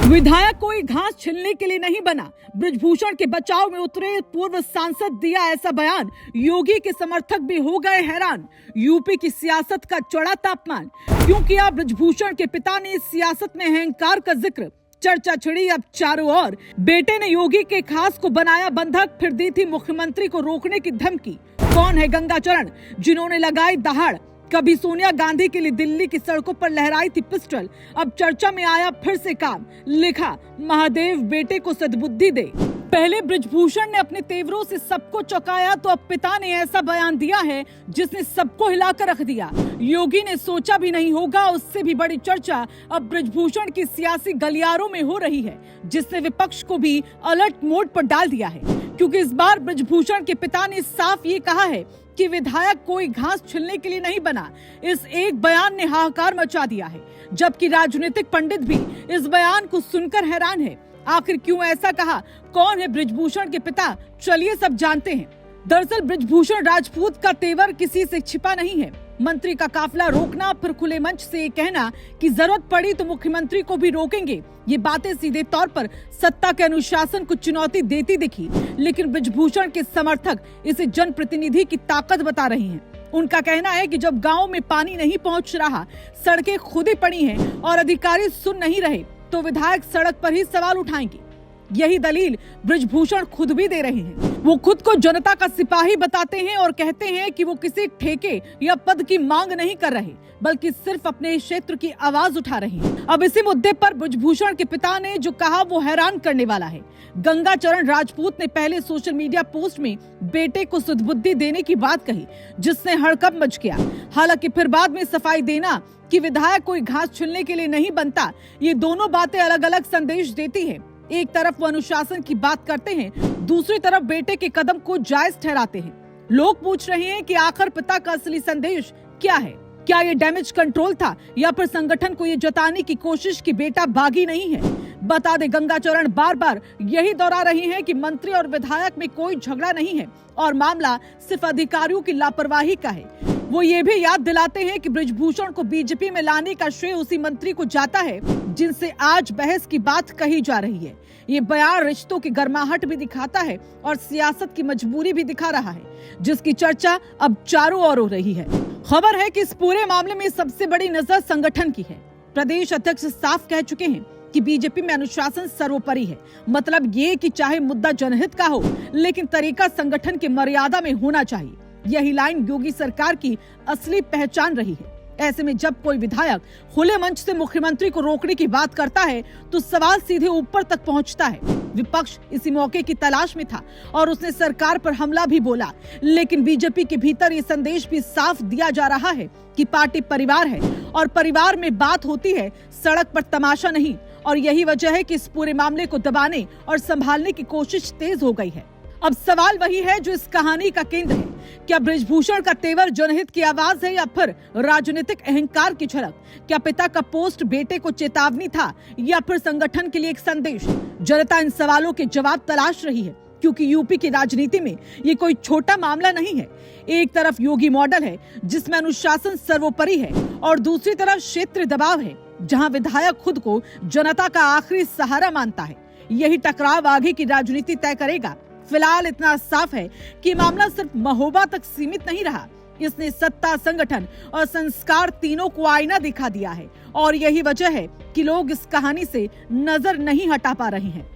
विधायक कोई घास छिलने के लिए नहीं बना, बृजभूषण के बचाव में उतरे पूर्व सांसद दिया ऐसा बयान। योगी के समर्थक भी हो गए हैरान। यूपी की सियासत का चढ़ा तापमान, क्यों किया बृजभूषण के पिता ने सियासत में अहंकार का जिक्र। चर्चा छिड़ी अब चारों ओर। बेटे ने योगी के खास को बनाया बंधक, फिर दी थी मुख्यमंत्री को रोकने की धमकी। कौन है गंगाचरण जिन्होंने लगाई दहाड़? कभी सोनिया गांधी के लिए दिल्ली की सड़कों पर लहराई थी पिस्टल, अब चर्चा में आया फिर से काम। लिखा, महादेव बेटे को सद्बुद्धि दे। पहले बृजभूषण ने अपने तेवरों से सबको चौंकाया, तो अब पिता ने ऐसा बयान दिया है जिसने सबको हिलाकर रख दिया। योगी ने सोचा भी नहीं होगा, उससे भी बड़ी चर्चा अब बृजभूषण की सियासी गलियारों में हो रही है, जिसने विपक्ष को भी अलर्ट मोड पर डाल दिया है। क्योंकि इस बार बृजभूषण के पिता ने साफ ये कहा है कि विधायक कोई घास छिलने के लिए नहीं बना। इस एक बयान ने हाहाकार मचा दिया है, जबकि राजनीतिक पंडित भी इस बयान को सुनकर हैरान है। आखिर क्यों ऐसा कहा? कौन है बृजभूषण के पिता? चलिए सब जानते हैं। दरअसल बृजभूषण राजपूत का तेवर किसी से छिपा नहीं है। मंत्री का काफिला रोकना, फिर खुले मंच से ये कहना कि जरूरत पड़ी तो मुख्यमंत्री को भी रोकेंगे, ये बातें सीधे तौर पर सत्ता के अनुशासन को चुनौती देती दिखी। लेकिन बृजभूषण के समर्थक इसे जनप्रतिनिधि की ताकत बता रहे हैं। उनका कहना है कि जब गांव में पानी नहीं पहुंच रहा, सड़कें खुद ही पड़ी हैं और अधिकारी सुन नहीं रहे, तो विधायक सड़क पर ही सवाल उठाएंगे। यही दलील बृजभूषण खुद भी दे रहे हैं। वो खुद को जनता का सिपाही बताते हैं और कहते हैं कि वो किसी ठेके या पद की मांग नहीं कर रहे, बल्कि सिर्फ अपने क्षेत्र की आवाज उठा रहे हैं। अब इसी मुद्दे पर बृजभूषण के पिता ने जो कहा वो हैरान करने वाला है। गंगाचरण राजपूत ने पहले सोशल मीडिया पोस्ट में बेटे को सद्बुद्धि देने की बात कही, जिससे हड़कंप मच गया। हालांकि फिर बाद में सफाई देना कि विधायक कोई घास छिलने के लिए नहीं बनता, ये दोनों बातें अलग अलग संदेश देती है। एक तरफ वो अनुशासन की बात करते हैं, दूसरी तरफ बेटे के कदम को जायज ठहराते हैं। लोग पूछ रहे हैं कि आखिर पिता का असली संदेश क्या है? क्या ये डैमेज कंट्रोल था या फिर संगठन को ये जताने की कोशिश कि बेटा बागी नहीं है? बता दे, गंगाचरण बार बार यही दोहरा रहे हैं कि मंत्री और विधायक में कोई झगड़ा नहीं है और मामला सिर्फ अधिकारियों की लापरवाही का है। वो ये भी याद दिलाते हैं कि बृजभूषण को बीजेपी में लाने का श्रेय उसी मंत्री को जाता है जिनसे आज बहस की बात कही जा रही है। ये बयान रिश्तों की गर्माहट भी दिखाता है और सियासत की मजबूरी भी दिखा रहा है, जिसकी चर्चा अब चारों ओर हो रही है। खबर है कि इस पूरे मामले में सबसे बड़ी नजर संगठन की है। प्रदेश अध्यक्ष साफ कह चुके हैं कि बीजेपी में अनुशासन सर्वोपरि है। मतलब ये कि चाहे मुद्दा जनहित का हो, लेकिन तरीका संगठन की मर्यादा में होना चाहिए। यही लाइन योगी सरकार की असली पहचान रही है। ऐसे में जब कोई विधायक खुले मंच से मुख्यमंत्री को रोकने की बात करता है, तो सवाल सीधे ऊपर तक पहुंचता है। विपक्ष इसी मौके की तलाश में था और उसने सरकार पर हमला भी बोला। लेकिन बीजेपी के भीतर ये संदेश भी साफ दिया जा रहा है कि पार्टी परिवार है और परिवार में बात होती है, सड़क पर तमाशा नहीं। और यही वजह है कि इस पूरे मामले को दबाने और संभालने की कोशिश तेज हो गई है। अब सवाल वही है जो इस कहानी का केंद्र है। क्या बृजभूषण का तेवर जनहित की आवाज है या फिर राजनीतिक अहंकार की झलक? क्या पिता का पोस्ट बेटे को चेतावनी था या फिर संगठन के लिए एक संदेश? जनता इन सवालों के जवाब तलाश रही है, क्योंकि यूपी की राजनीति में ये कोई छोटा मामला नहीं है। एक तरफ योगी मॉडल है जिसमें अनुशासन सर्वोपरि है, और दूसरी तरफ क्षेत्रीय दबाव है जहां विधायक खुद को जनता का आखिरी सहारा मानता है। यही टकराव आगे की राजनीति तय करेगा। फिलहाल इतना साफ है कि मामला सिर्फ महोबा तक सीमित नहीं रहा। इसने सत्ता, संगठन और संस्कार तीनों को आईना दिखा दिया है, और यही वजह है कि लोग इस कहानी से नजर नहीं हटा पा रहे हैं।